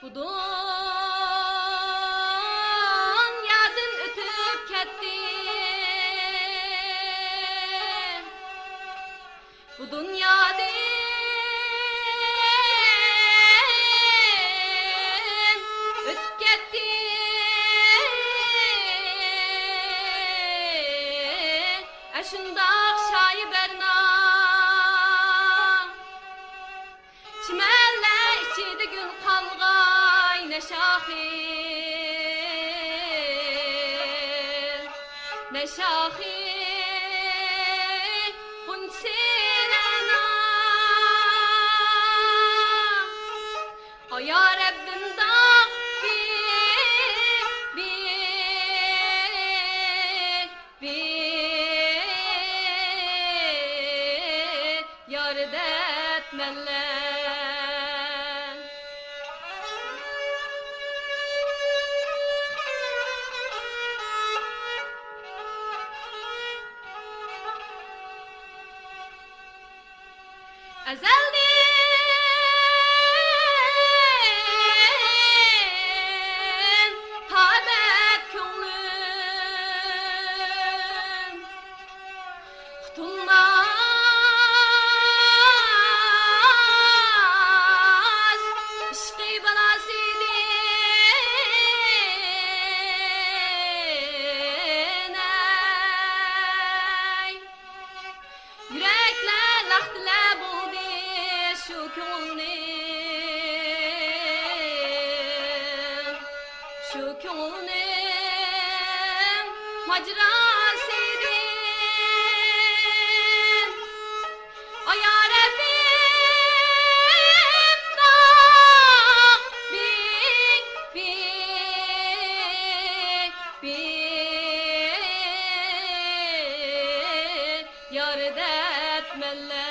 Dunyadan ötüp kettim. Bu dunyadan ötüp kettim. Aşındaq şayı berna çimelle içide gün kalgay ne şahir ne şahir bunsilena o ya Rabbim da yar etmenler. Ezelden tabet könlüm tutulmaz işkı balasıydın ey yürekler lahtile buldu şu könlüm macrasıydın o ya Rabbim da bir yar etmenler.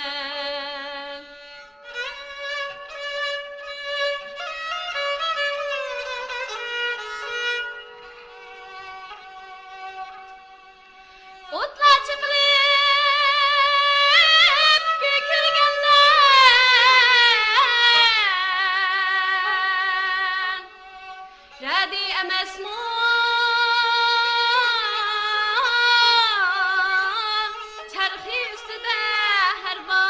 Otlar çıkılıp bükülgenler radi emesmu çarxı üstüde her bağ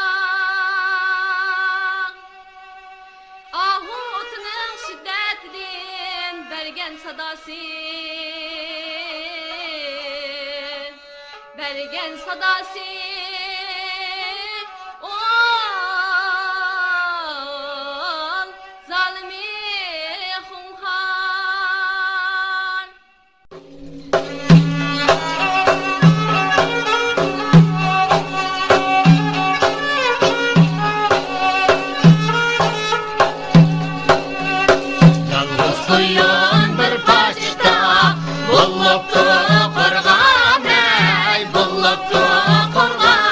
ahutının şiddetinin bergen sadası bergen sadası ol zalimi hunhan. Yalnız koyun bir paçta bulup da korgan ey bulup da korgan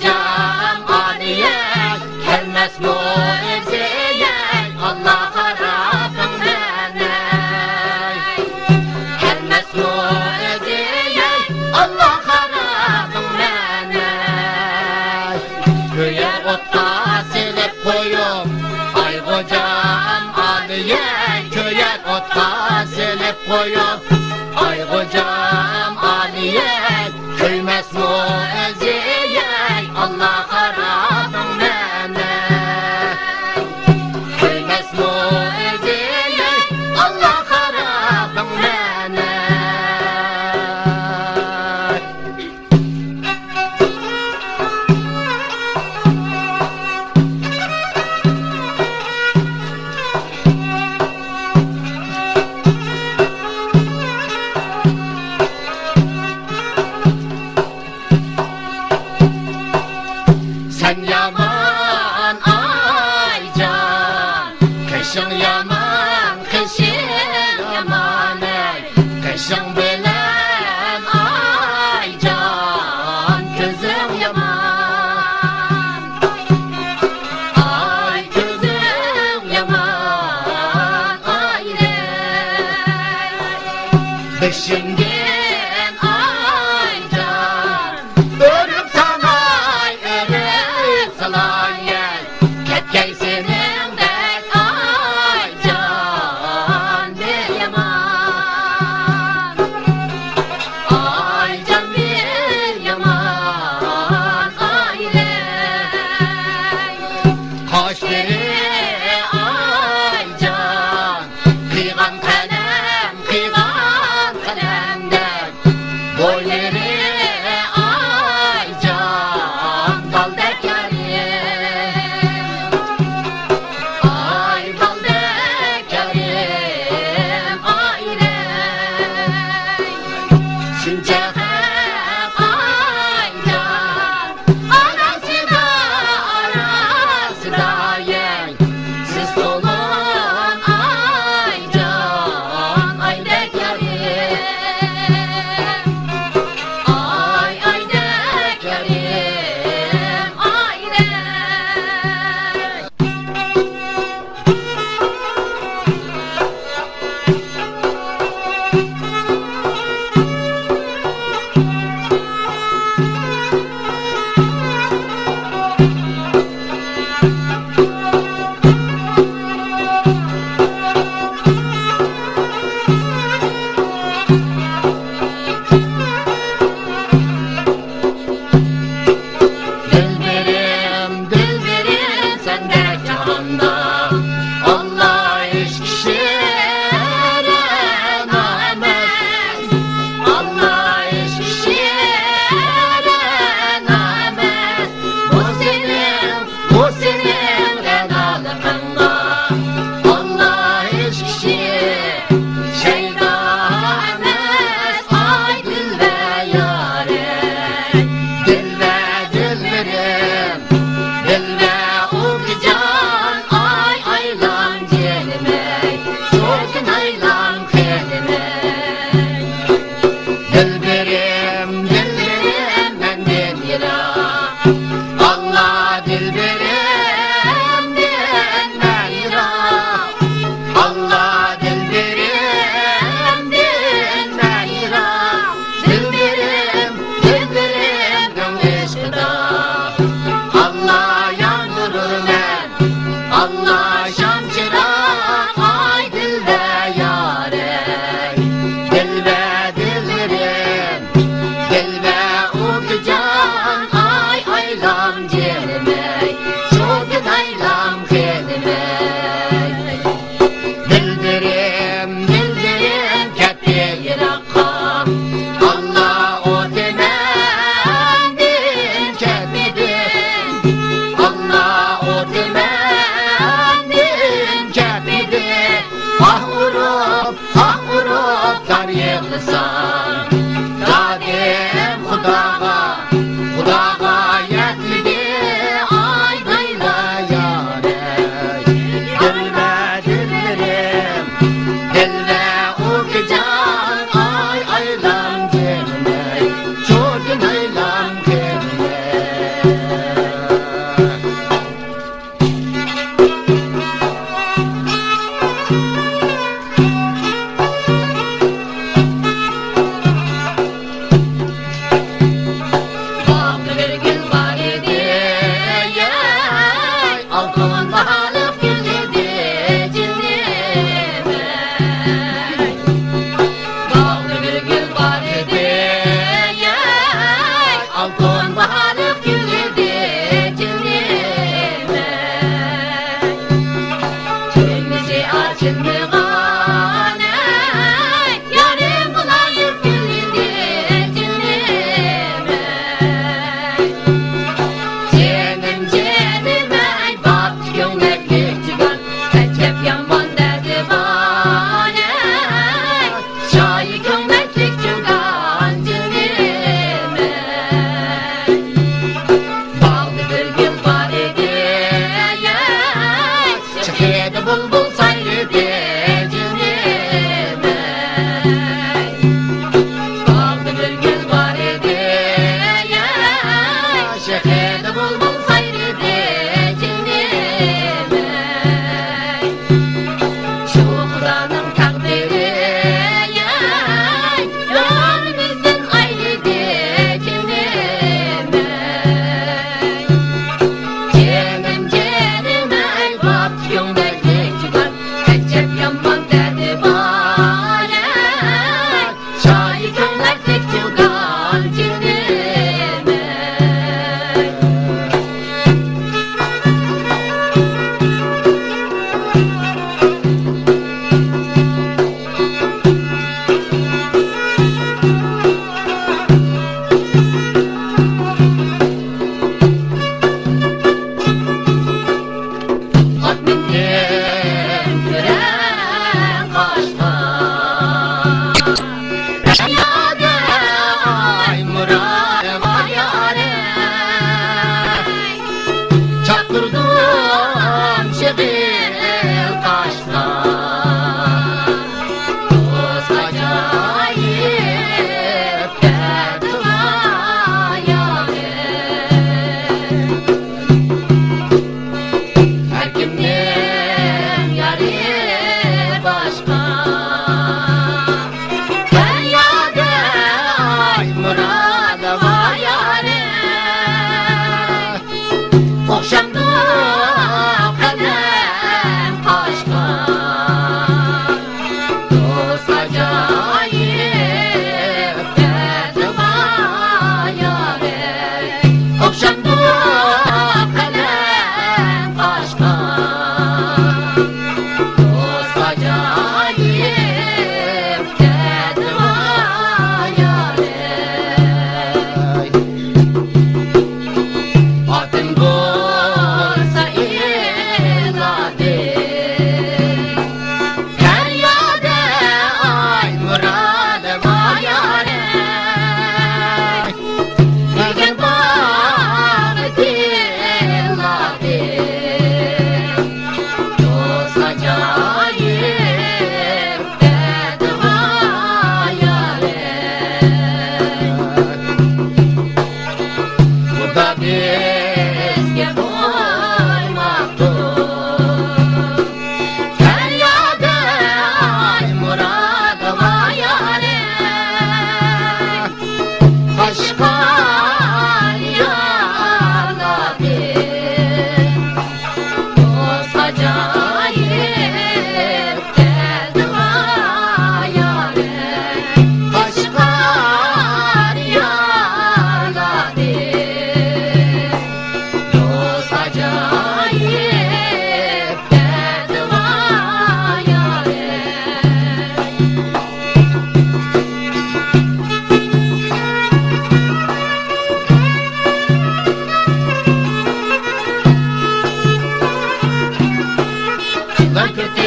kocam Aliye, gelmez bu eziye, Allah harabım beni. Gelmez bu eziye, Allah harabım beni. Köye otta silip koyum, ay kocam Aliye, köye otta silip koyum, ay kocam Aliye, köymez bu eziye, Allah harabım beni. Köymez bu eziye, Allah harabım beni. Sen yaman ay can, kışın yaman, kışın yaman ey. Kışın bilen ay can, kızım yaman. Ay kızım yaman, ay rey. Düşündün ay can, örüm sana ay örüm sana yer. Ketkey senin dek ay can bir yaman. Ay can bir yaman, ay rey. Hoş biri ay can, kıygan kalemden boyları ay can, bal dekerim, ay bal dekerim, ay rey. Şimdi hep ay can, arası da yen. Siz olun ay can, ay dekerim, ay dekerim, ay rey. Dilberim, dilberim sen de cihanda, Allah eşkişere names, Allah eşkişere names. Bu senin renalığında, Allah eşkişi şeyda emes, ay dil ve yâre. Dil ve dilberim, dil ve uğucan, ay aylan diyelimey, çokun aylan kelimey. Dilberim, dilberim benden yira, Allah dilberim benden yira, Allah dilberim benden yira. Dilberim, dilberim gönül aşkıda, Allah yandırır men, Allah şamçıra, ay dil ve yâre. Dil ve dilberim, dil ve uğucan, ay aylam diyelimey, çokun aylam kelimey. Dilberim, dilberim ketti yırakka, Allah o demendin kepidin, Allah o demendin kepidin. Ah vurup tar yığılsan, dadim Xudaga yetmedi, ay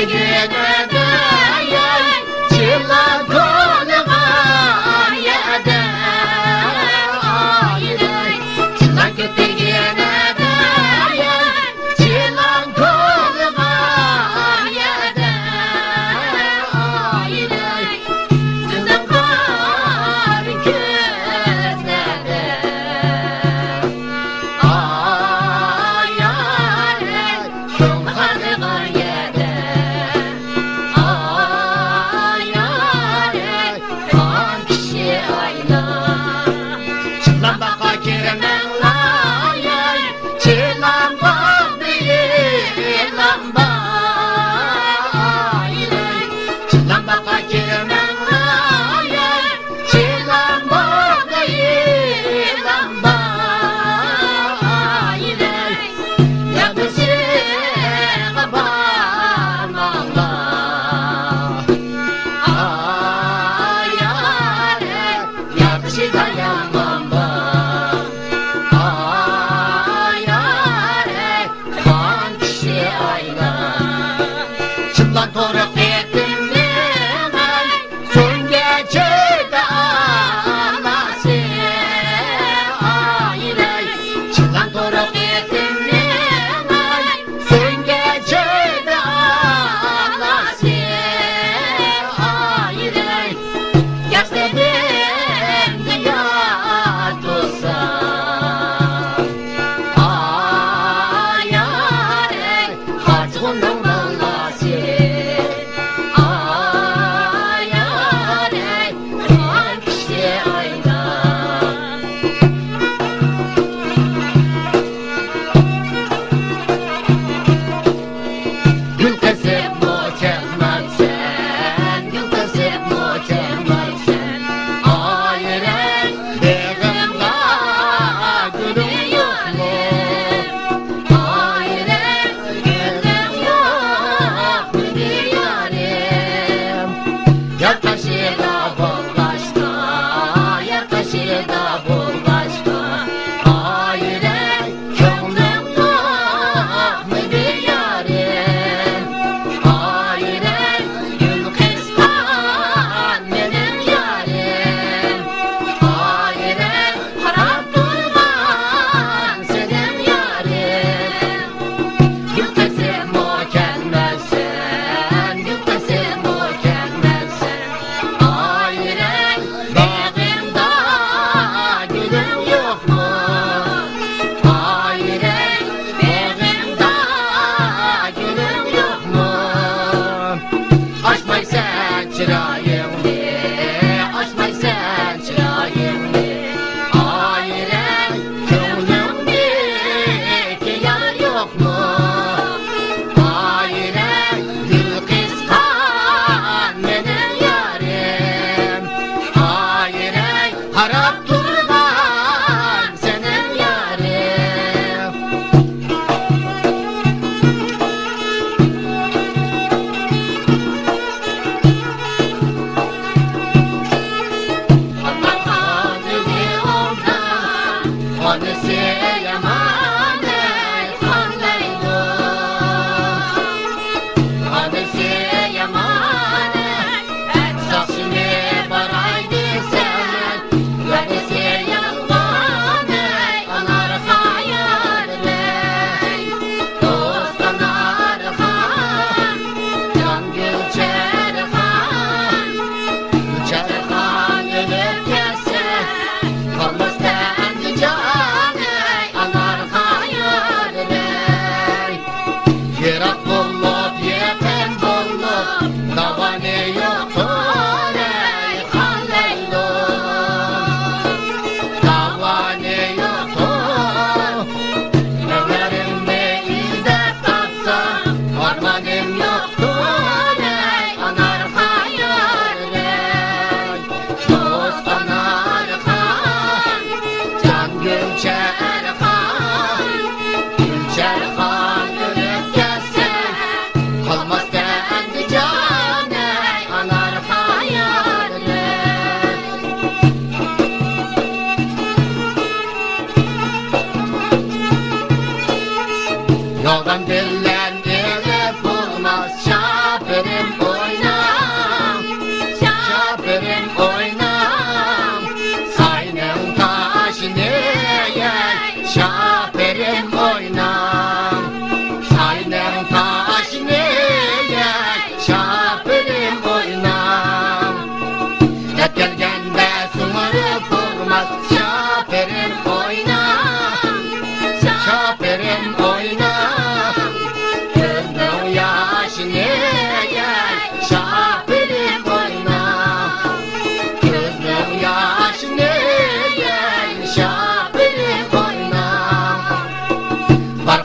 kötügüne de çılan koluma yede ayre çılan kötügüne de çılan koluma yede ayre kızım kar gözlere ay yare şum harıma yede ay yare kan kişi ayla çılan baka kirmen layay çılan bağlayılan bağlayay çılan baka kirmen layay çılan bağlayılan bağlayay yakışı kabarmağla ay yare yakışı dayanmam ay yare kan kişi ayla çılan toruk ettim ben son gecede anası ayre çılan toruk ettim ben son gecede anası ayre yaş dedim dünya tutsa ay yare harcının balası ay yare kan kişi ayla gül kızım muçelmeksen gül kızım muçelmeksen ayre devimda gülüm yok mu ayre gülüm yok mu diyarim yer taşıda bol başka yer taşıda bol başka ayre gönlüm yok mu diyarim ayre gül kıskan benim yarim ayre harap durman senin yarim gül kızım mükemmelsen gül kızım mükemmelsen ayre bağımda gülüm yok mu ayre bağımda gülüm yok mu açmaysan çırağımı açmaysan çırağımı ayre gönlümdeki yar yok mu ayre gül kıskan benim yarim ayre harap durman senin yarim Allah kanısı ondan kanısı yaman kanlaydı kanısı yaman saçını baraydı sen kanısı yaman anar hayalde dost anar han can gülçer han Çarhan ölüp gelse kalmaz kendi canı anar hayalde Yırak bulup yakın bulup davanı yoktur ey halleylum davanı yoktur Ömrümde izler tatsam armanım yoktur ey anar hayalde dost anar kan can gülçer kan gülçer kan ölüp gelse kalmaz kendi canı anar hayalde Yoldan dillen gelip bulmaz şap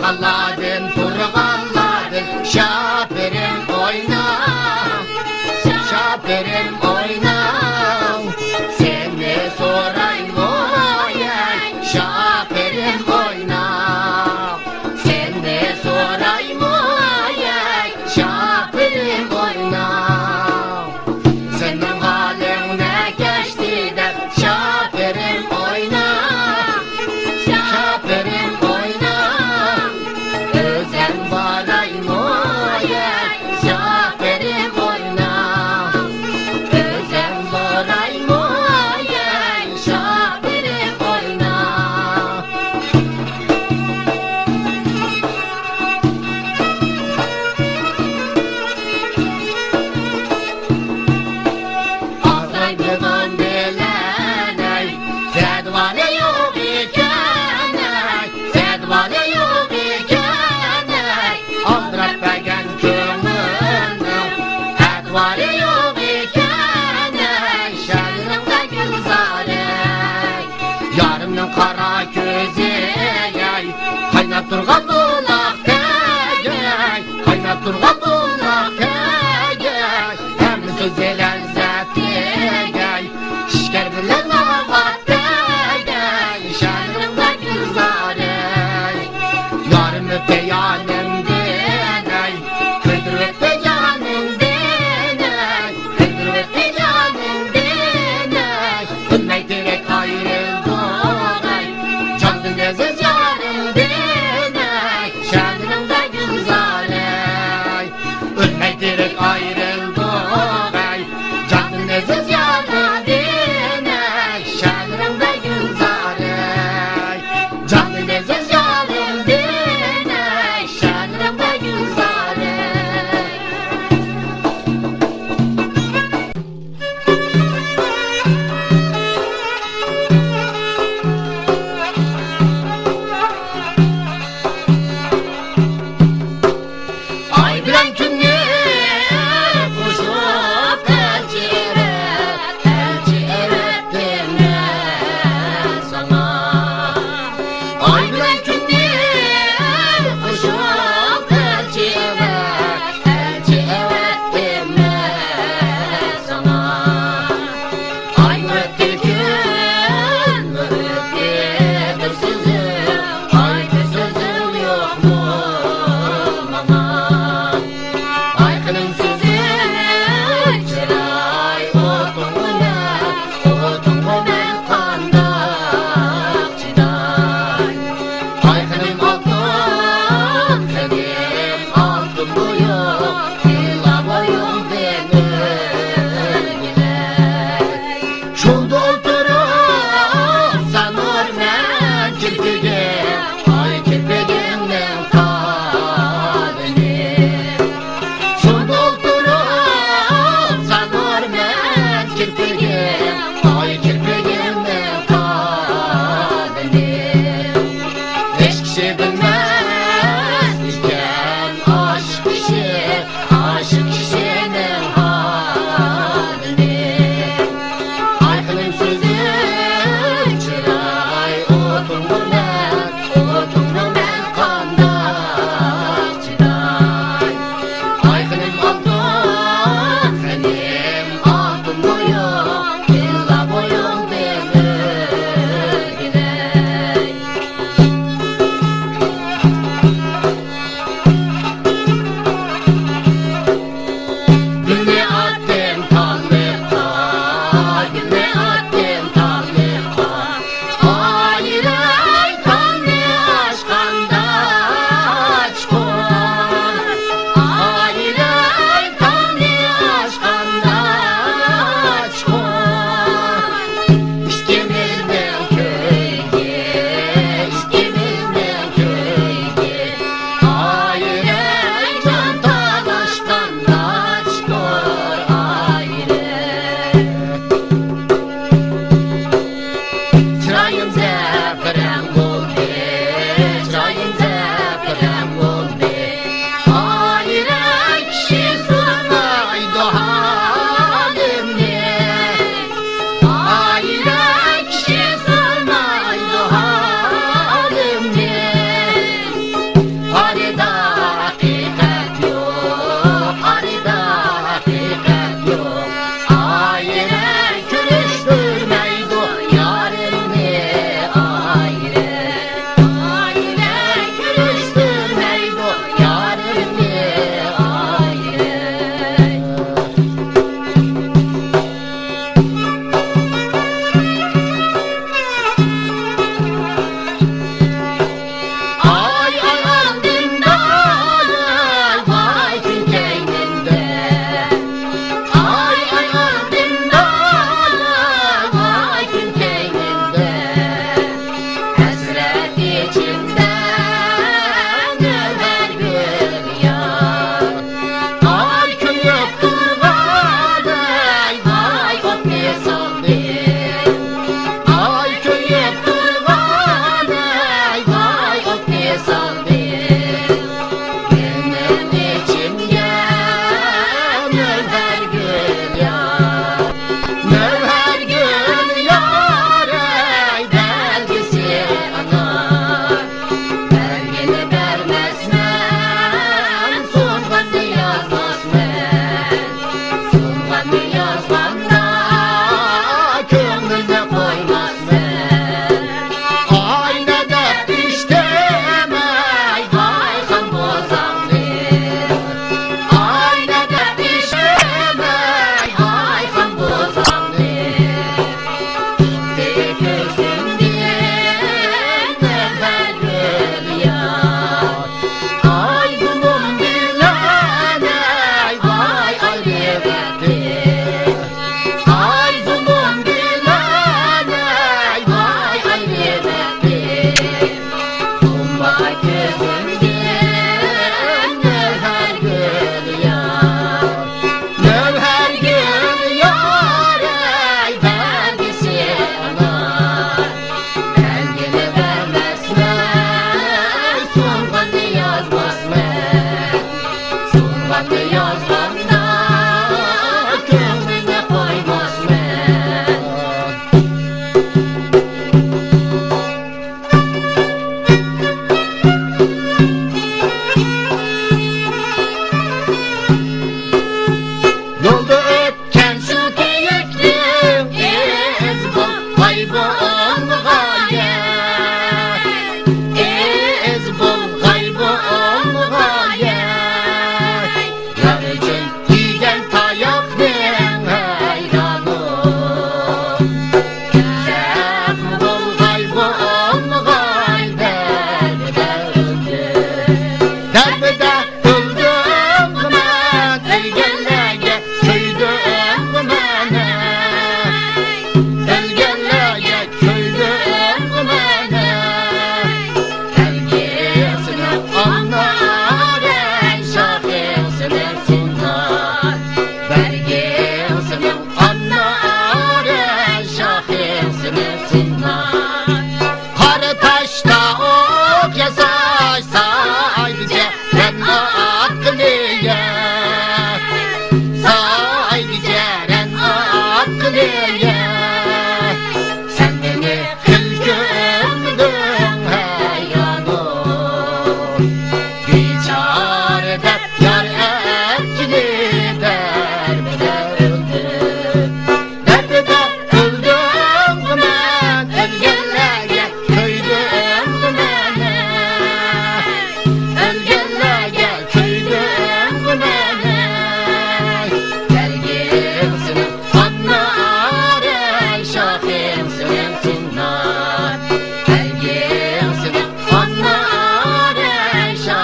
turgalladın, turgalladın. Şapirim oyna, şapirim oyna. Seni sorayım oy, şapirim oyna. Seni sorayım oy, şapirim oyna. Senin halin ne geçti de şapirim oyna, şapirim oyna. Özen varayım oy, şapirim oyna. Özen varayım oy, şapirim oyna. Azaydıdan bileney, sedvane yok ikeney, sedvane yok ikeney. Aldırıp bəgən kömürünü, edvarı yok ikeney. Şəhərimdə gülzarey, yarımın qara gözü, qaynab durğan bulaq təgək, qaynab durğan bulaq təgək. Həm sözü ləzzəti gəy, şişkər bilən ağat dəgək. Şəhərimdə gülzarey, yarım öpə yanım deney, kırdır öpə canım deney, kırdır öpə canım deney. Ölmək direk ayrıldık ey, candın leziz yarım deney. Şəhərimdə gülzarey, ölmək direk ayrıldık ey, candın leziz yarım deney. Şəhərimdə gülzarey, candın leziz yarım deney. Biçare de yar erkili derbeder öldü. Derbeder öldüm ben, ölgenlerge köydüm mene. Ölgenlerge köydüm mene. Gelgimsin anlar el şahimsin sunnar. Gelgimsin anlar el şahimsin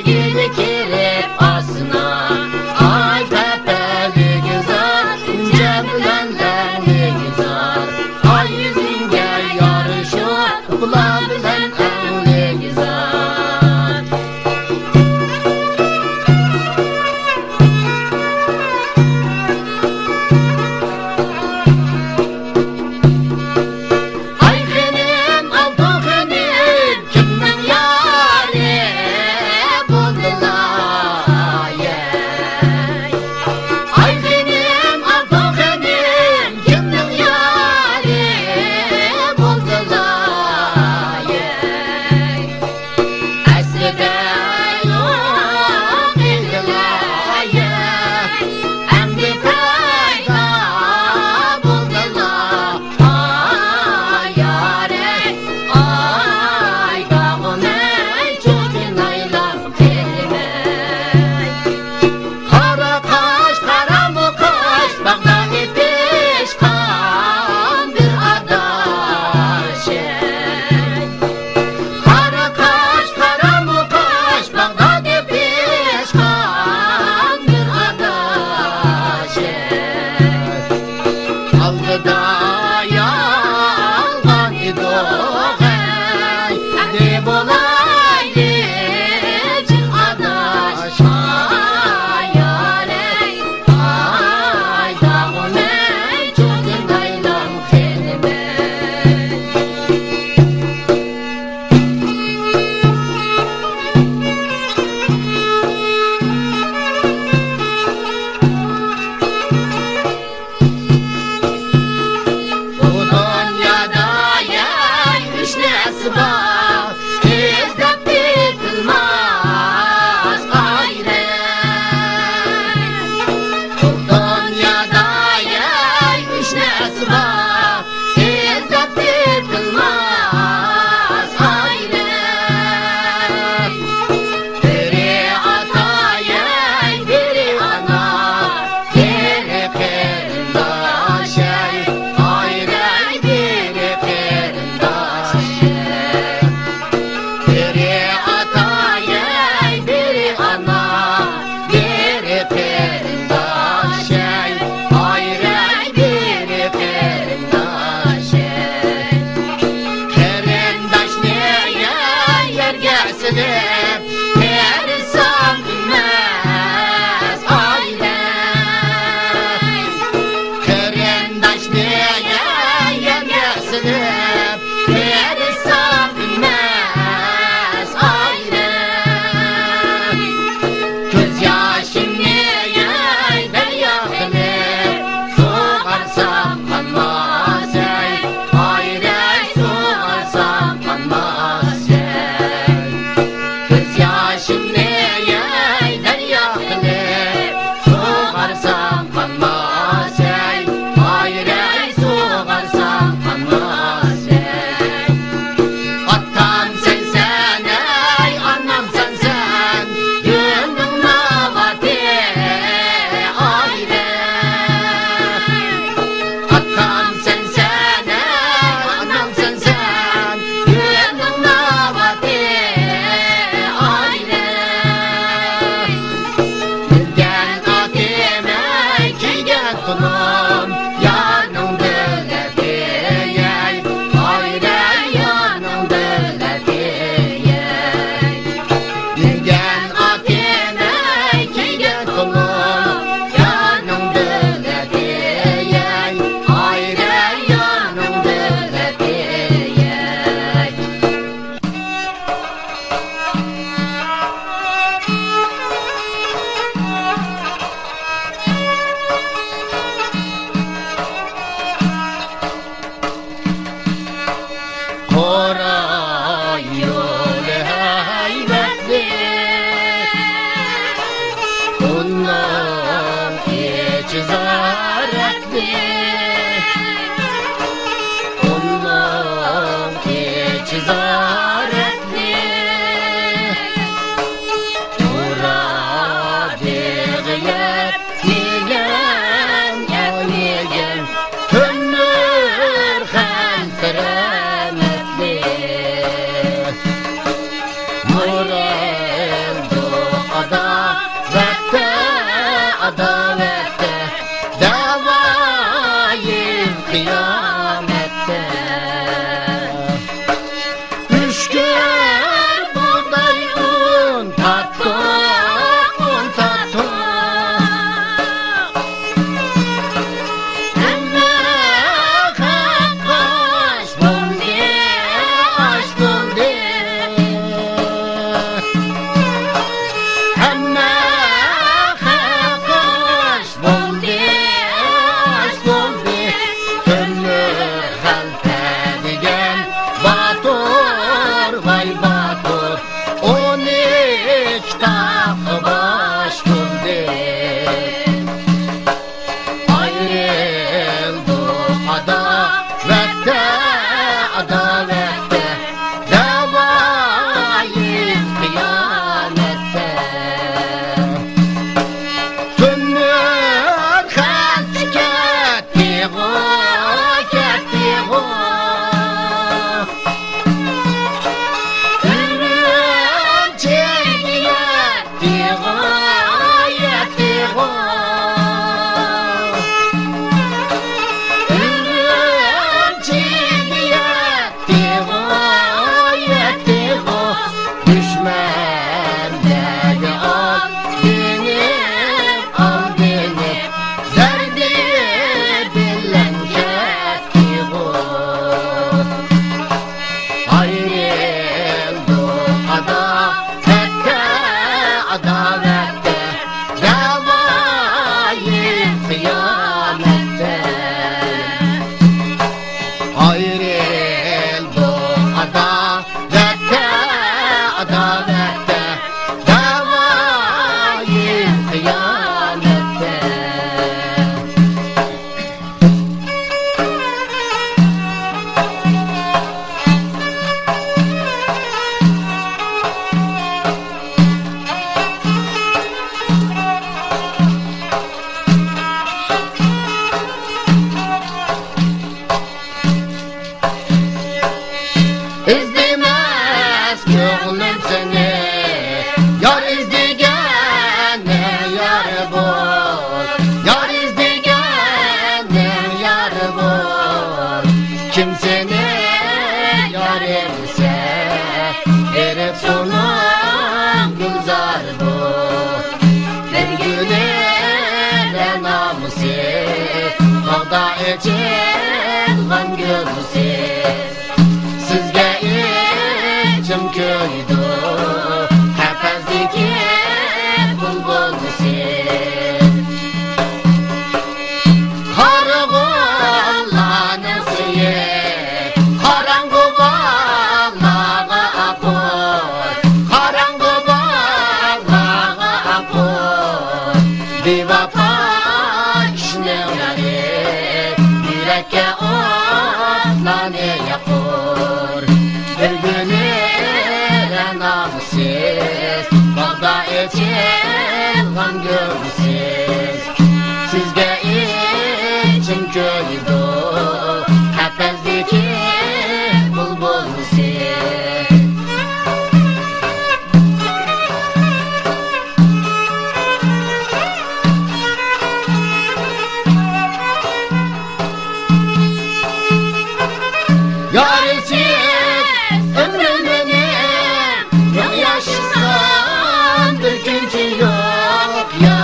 gülü kirip asına. Ay tepeli güzel, cebelenden ne güzel. Ay yüzünge yarışır, bulabilen en güzel. Ay benim altın benim, kimden yâri buldular yey. Ay benim altın benim, kimden yâri buldular yey. Aslında yok idiler yey, emdi peyda buldular. Ay yâre, ay dağınay, çoğunaylar kelime. Kara kaş, kara mı kaş, bağda pişkan bir adaş ey. Kara kaş, kara mı kaş, bağda pişkan bir adaş ey. Algıda yalgan idoğay, de bolaydı cin adaş. Ay yarey, ay dağınay, çoğunaylan kelime. Bu dünyada yey üç nesi var, izlep bitilmez ayrı. Bu dünyada yey üç nesi var, izlep bitilmez ayrı. Biri ata yey, biri ana, biri kerindaş ey. Ayrı biri kerindaş ey. Biri ata yey, biri ana, biri kerindaş ey. Ayrı biri kerindaş ey. Kerindaş neye yerge silip, insan bilmez aile. Kerindaş neye yerge silip, insan bilmez aile. Göz yaşım neye yakınıp, soğarsam kanmaz ey. Ayrı soğarsam kanmaz ey. Göz yaşım neye yakınıp, soğarsam kanmaz ey. Ayrı soğarsam kanmaz ey. Atam sensen ey, anam sensen, gönlüm navati ayrı. Atam sensen ey, anam sensen, gönlüm navati ayrı. adavette davayı kıyamette. Üç gün buğday un tattık, un tattık. Emme kakkaş buldu, aş buldu. Emme kakkaş buldu, aş buldu. Gönlü halte digen batur, vay batur. 12 takı baş buldu. Ayrıldı adavette, adavette davayı kıyamette. Tümür kalp ketti o, ketti o. Ürün çekti yetti o, yetti o. Ürün çekti yetti o, yetti o. Düşmendeki al dinip, al dinip. Zerdi bilen ketti o. Ayrıldı adavette, adavette davayı kıyamette. Ayrıldı adavette, adavette davayı kıyamette. İzlemez gönlüm seni, yar izdigene yar bul. Yar izdigene yar bul. Kim seni yar etse, herif sonu gülzar bul. Bir güne namusiz, dağda içilgan gülsiz. Sizge içim köydu, tepezdeki bulbulsiz. Karıgullanın suyu, karangu bağlağa akır. Karangu bağlağa akır. Divapa kişnevleri, yürekke otlanı yakır. Bir günü namusiz, dağda içilgan gülsiz. Sizge içim köydu, tepezdeki bulbulsiz. Yarisiz ömrüm benim, yok yaşasam bir gücü yok ya.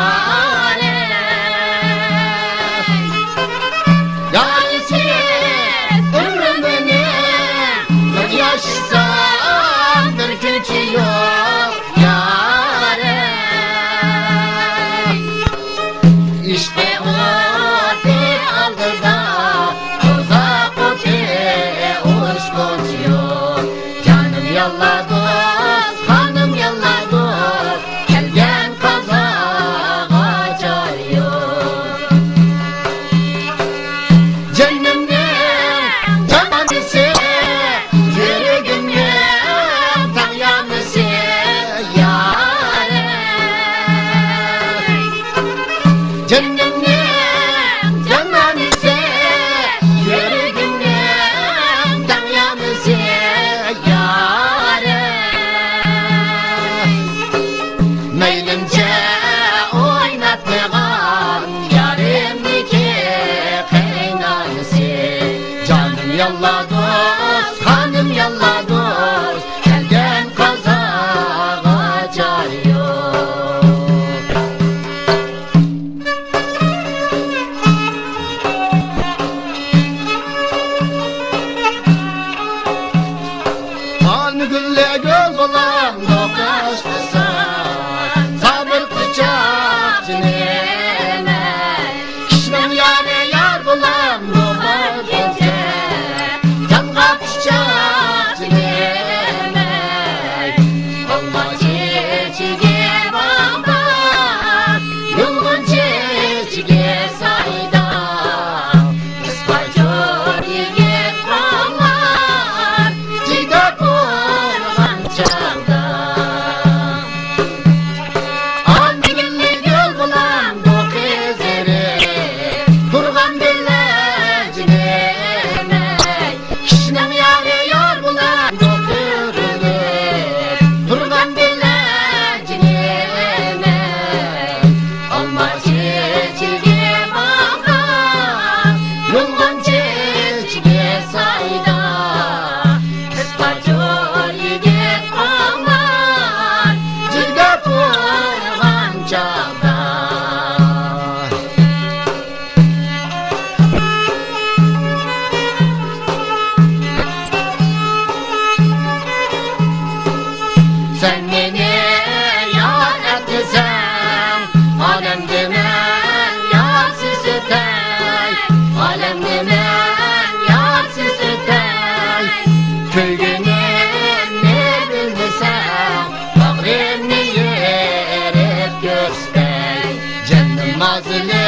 çağda. Sen beni yar etsen, alem demen yarsız ötey, alem demen yarsız ötey. Köyünüm ne bilmesem, bağrımı yerip göstey. Cennim mazili,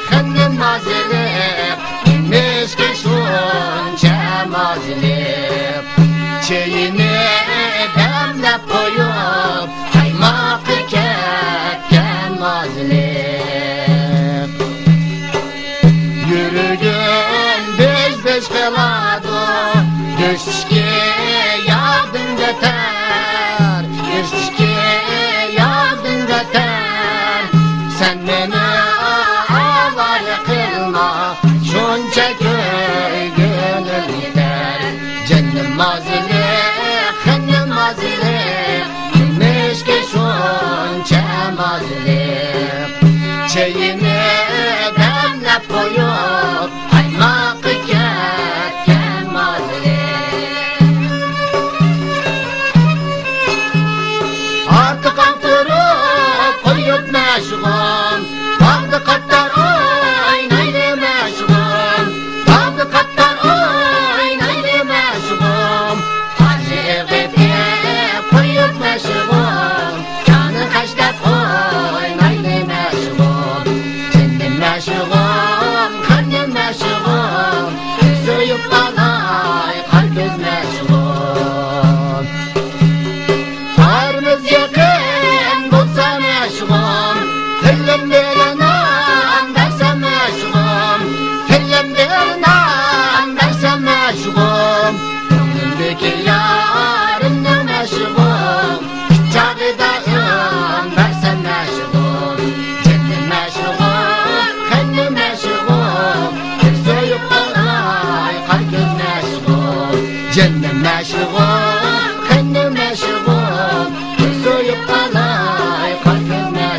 xınnim mazili, imiş ki şunca mazili. Çeyini demlep koyup, kaymakı ketken mazilip. Yürügün beş kıladı, düştü yardım beter, düştü yardım beter. Sen beni avare kılma, şunca köy gönül yeter. Cennim mazili, xınnim mazili, imiş ki şunca mazilip. Çeyini demlep koyup, kaymakı ketken mazilip. Artık antırıp koyup meşgul, kaldı katlar oynaylı meşgul, kaldı katlar oynaylı meşgul. Hacı gıpıp koyup meşgul, kanı kaşlap oynaylı meşgul. Cennim meşgul, kanım meşgul, söyüp alay kalköz meşgul. Tarımız yakın bulsa meşgul, tellim bilen andarsa meşgul, tellim bilen andarsa meşgul. Gönlümdeki yarımda meşgul, çağda andarsa meşgul. Cennim meşgul, kanım meşgul, söyüp alay kalköz meşgul. Cennim meşgul, kanım meşgul, söyüp alay kalköz meşgul.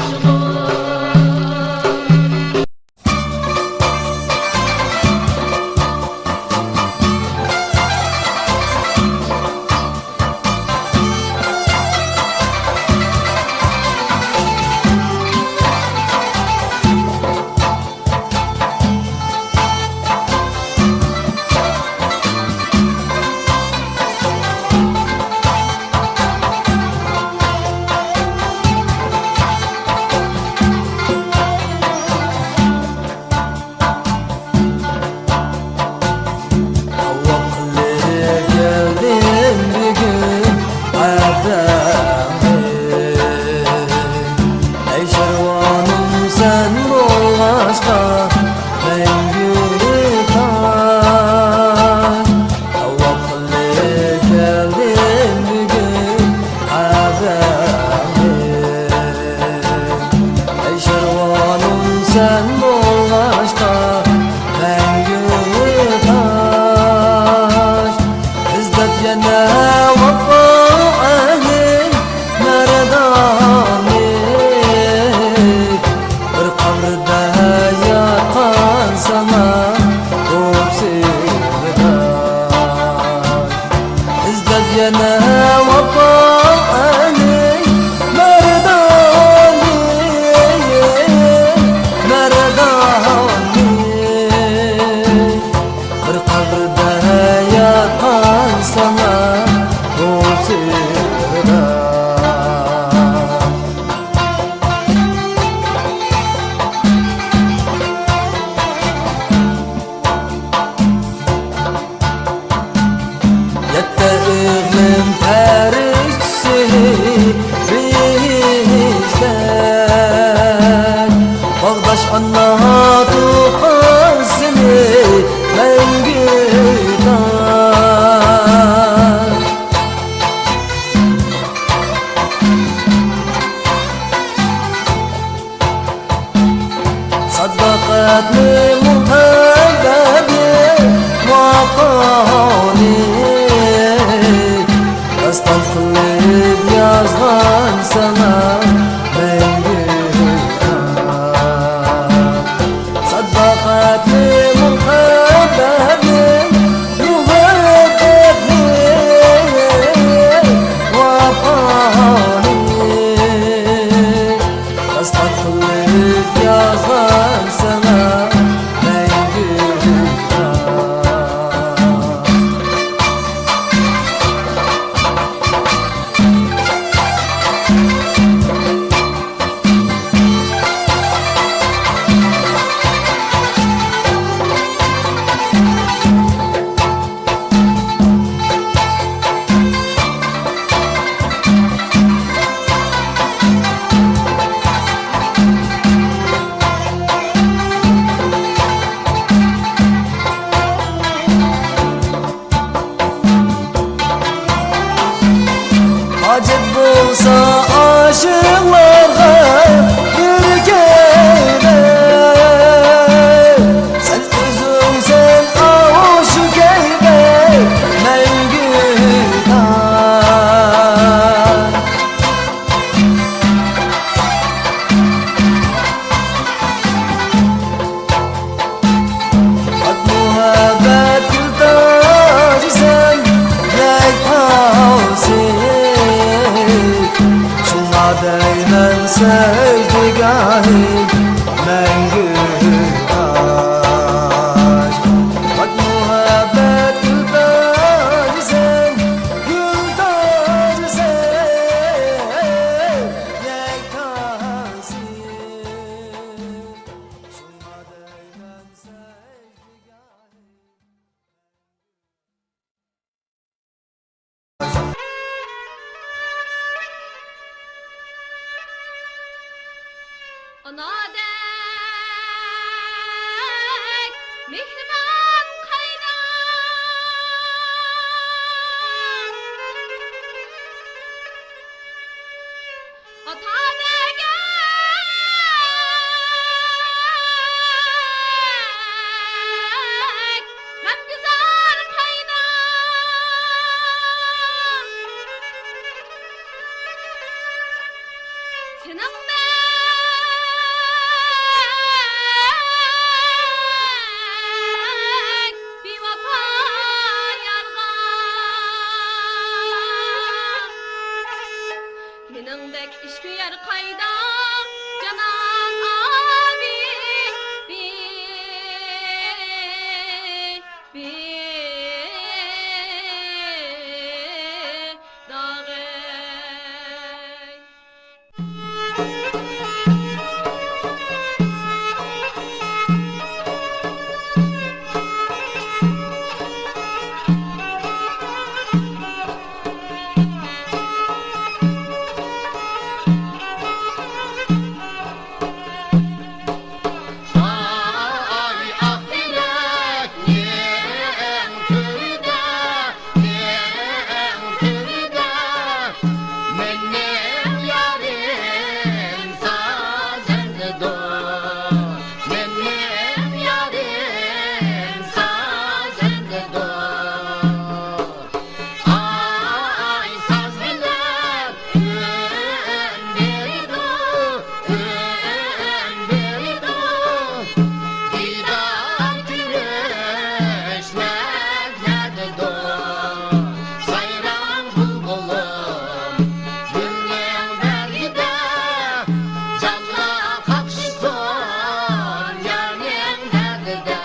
ben secdegahı mengü aç. Bak muhabbet güldarı sen, güldarı sen, yektansın. Şuna değmen secdegahı. Ana dek mihriban kaynar, ata dek memgüzar kaynar. Senin bir vapa yarga, meningdek işgüyer kayda canan abi dağay. Ay ahiret niyem köyde, niyem köyde. Benim yarim sazende dur, benim yarim sazende dur. Ay saz bilen ömrü dur, ömrü dur. Didan güreşmek nerede dur? Sayran bulbulum gülüm belgide, canla kapışsın yarim derdide,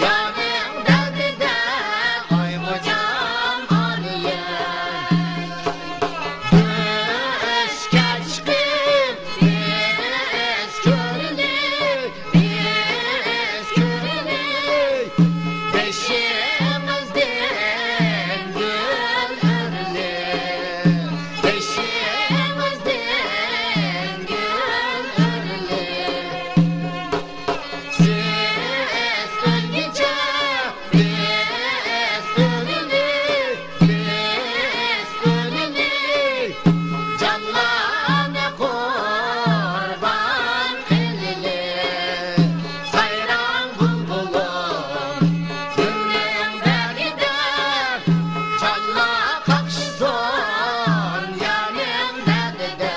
yarim derdide. Ay bacım Aliye düş geçkin biz körülük, biz körülük. Beşimizden gül örülük, beşimizden gül örülük. Siz ölünce biz ölülük, biz ölülük. Canlarına kurban edilir. Sayran bulbulum gönlüm belgide, canla kapışsın yarim derdide,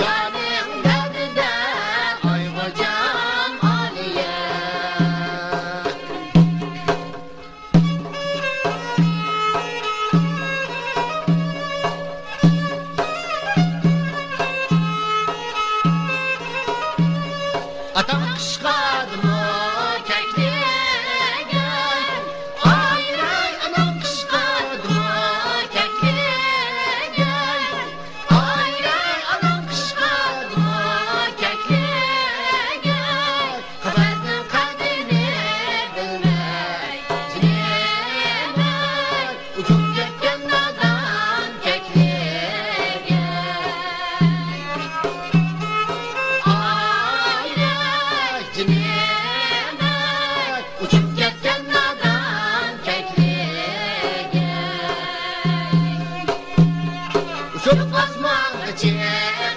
yarim derdide. Ay bacım Aliye. Atam kışkadı mı kekliğe? Ay ay anam kışkadı mı kekliğe? Ay ay anam kışkadı mı kekliğe? Kafasının kadrini bilmek, cinemek, uçup gitken nadan kekliğe. Ayrı cinemek, uçup gitken nadan kekliğe. Uçup basmak için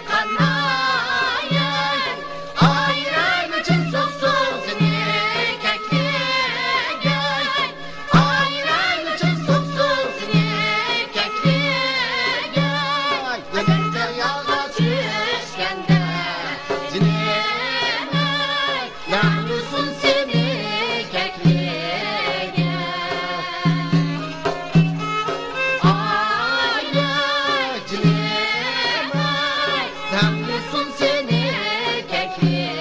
kanayın, ayrı için soksuz kekliğe. Ayrı için soksuz kekliğe. Neden deryaga düşkende cinemek, yalnızsın seni kekliğe. Ayrı cinemek, Temlisin seni kekliğe.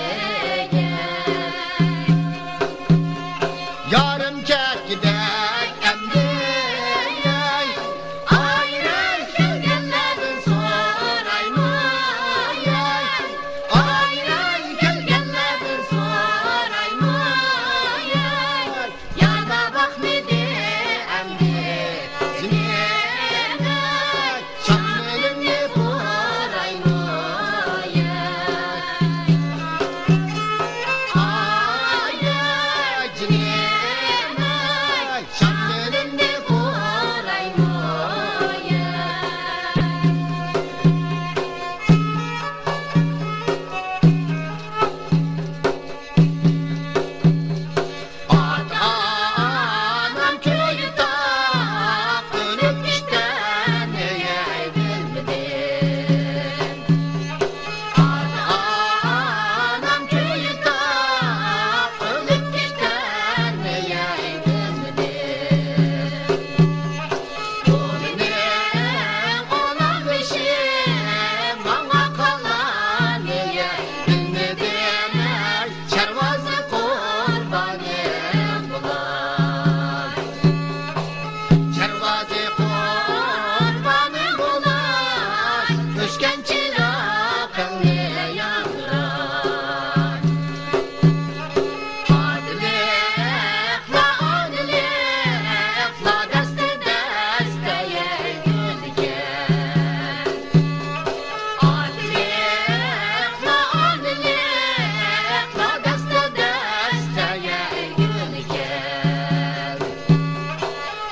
Yarım kek gidek emdi. Ayrı kelgenlerin sorayım. Ayrı kelgenlerin sorayım. Yarda bak ne de emdi. Cinine şamilini vurayım. Ayrı cinine şamilini vurayım. Anam köyde ölüp işten neye bilmedin. Anam köyde ölüp işten neye bilmedin. Bu benim olan işim, bana kalan neye bilmedin. Şervazı kurbanım bulan. Şervazı kurbanım bulan. Düşken çırağını yandıran. Adilikla adilikla deste desteye gülgen. Adilikla adilikla deste desteye gülgen.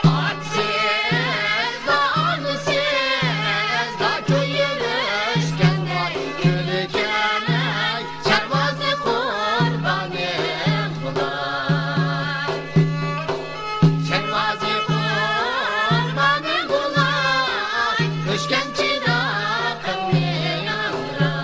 Adsız da anısız da köyürüşken var gülgen. Şervazı kurbanım bulan. Şervazı kurbanım bulan. Düşken çırağını yandıran.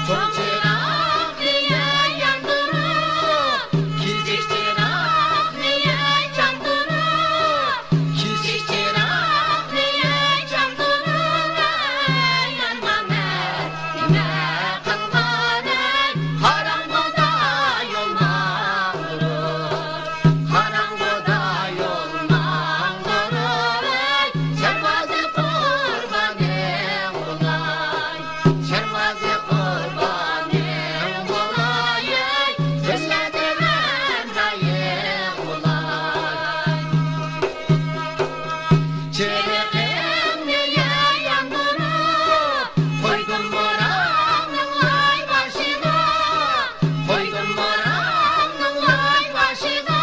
Çok çırak niye yandırır? Kizik çırak niye çandırır? Kizik çırak niye çandırır? Yanmam etme kılmanın, karanlıkta yoldan durur. Karanlıkta yoldan durur. Şervazı kurbanım bulay. Şervazı kurbanım bulay. Özledim emrayım bulay. Çırağım niye yandırır? Koydum moranın ay başına. Koydum moranın ay başına.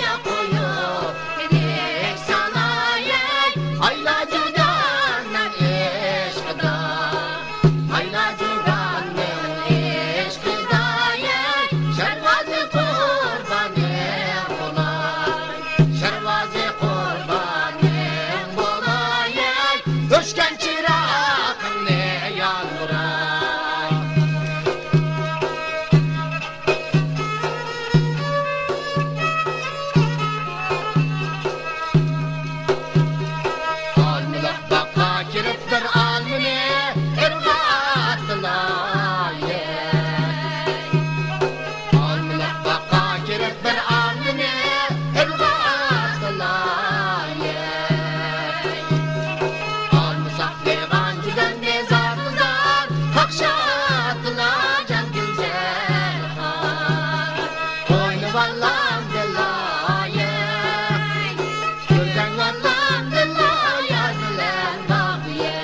Ya koyup dedik sana. Aylacıdanın eşkıda. Aylacıdanın eşkıda. Şervazı kurbanım bulay. Şervazı kurbanım bulay. Düşken çırağını yandıray. Almılar baka giriptir almını irgattılar. Almılar baka giriptir almını irgattılar. Almısaklıgan cüden nezar nezar kakşattılar can güzel har. Oynu vallam dilayı. Gülden vallam dilayı bilen bağıye.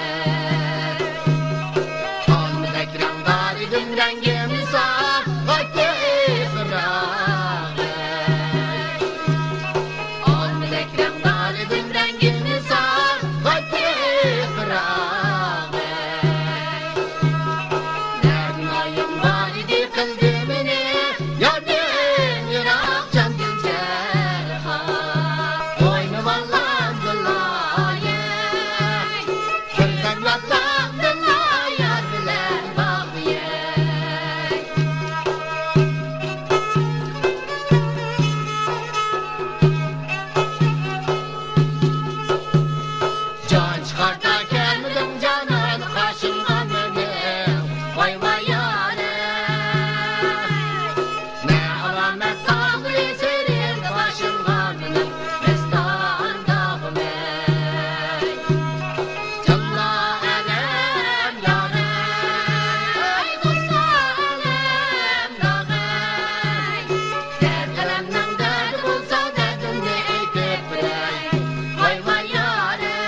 çıkarta gelmedim canan kaşımda benim vay vay yâre ne alamet tağlı serin başımda benim mestandağım ey calla elem yâre ey dosta elem yâre dert elemden derdi bulsa derdimni eytip biley vay vay yâre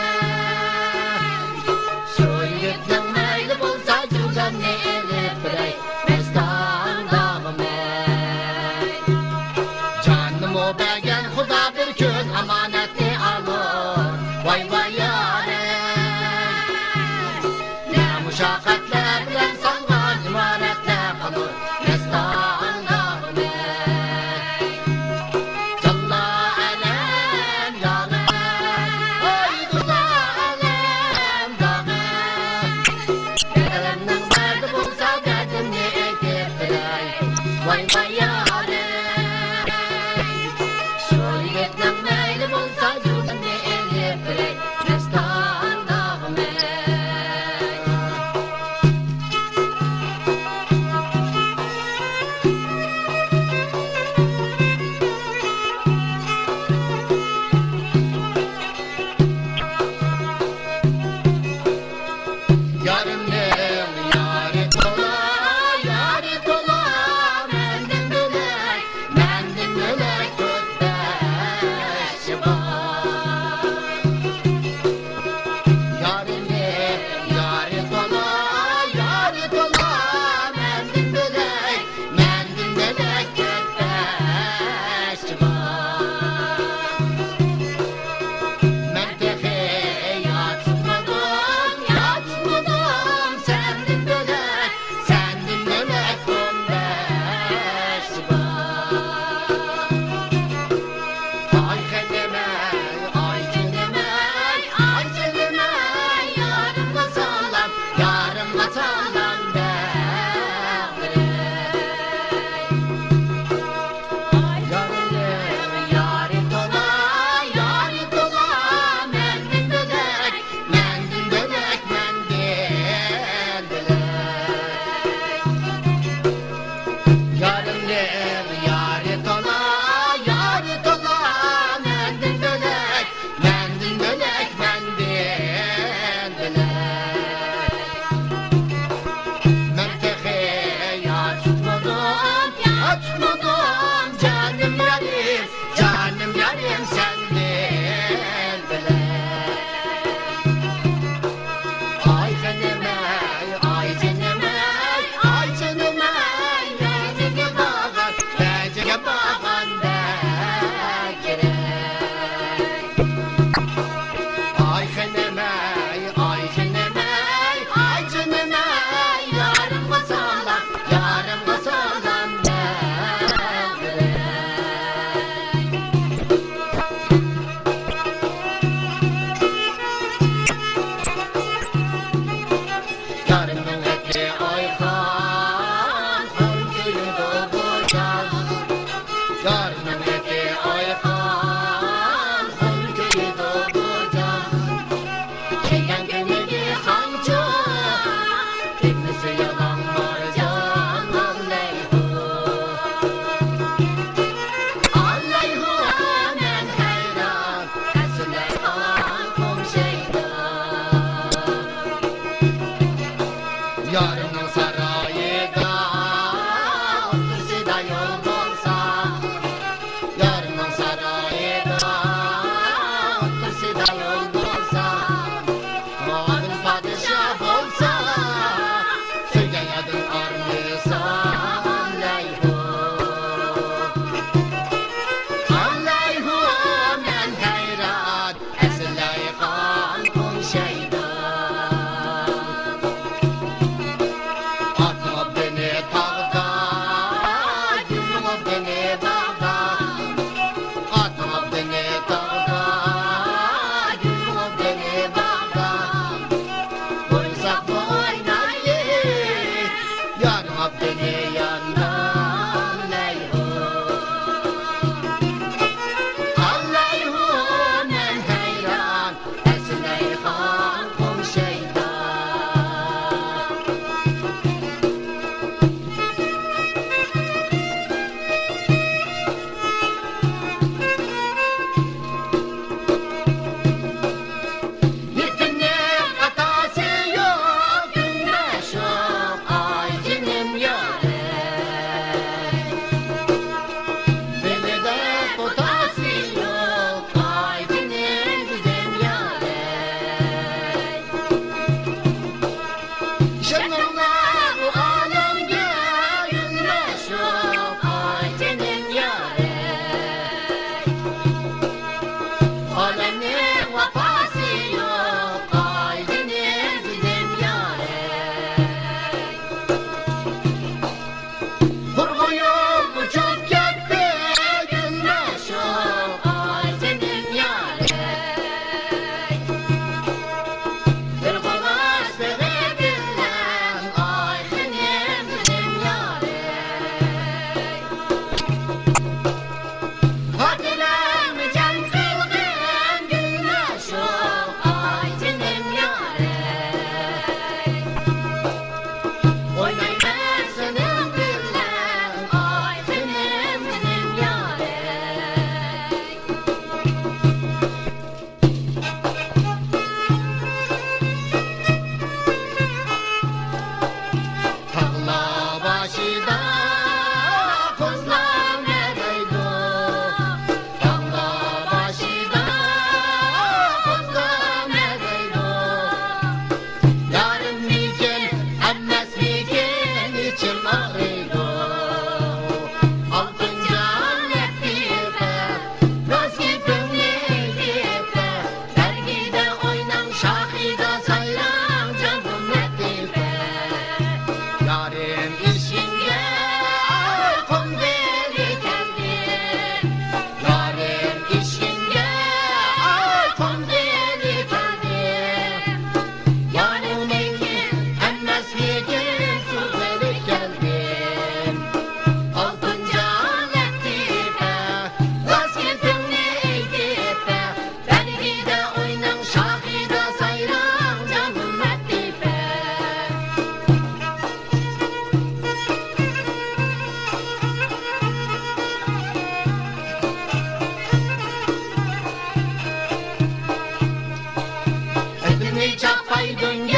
gün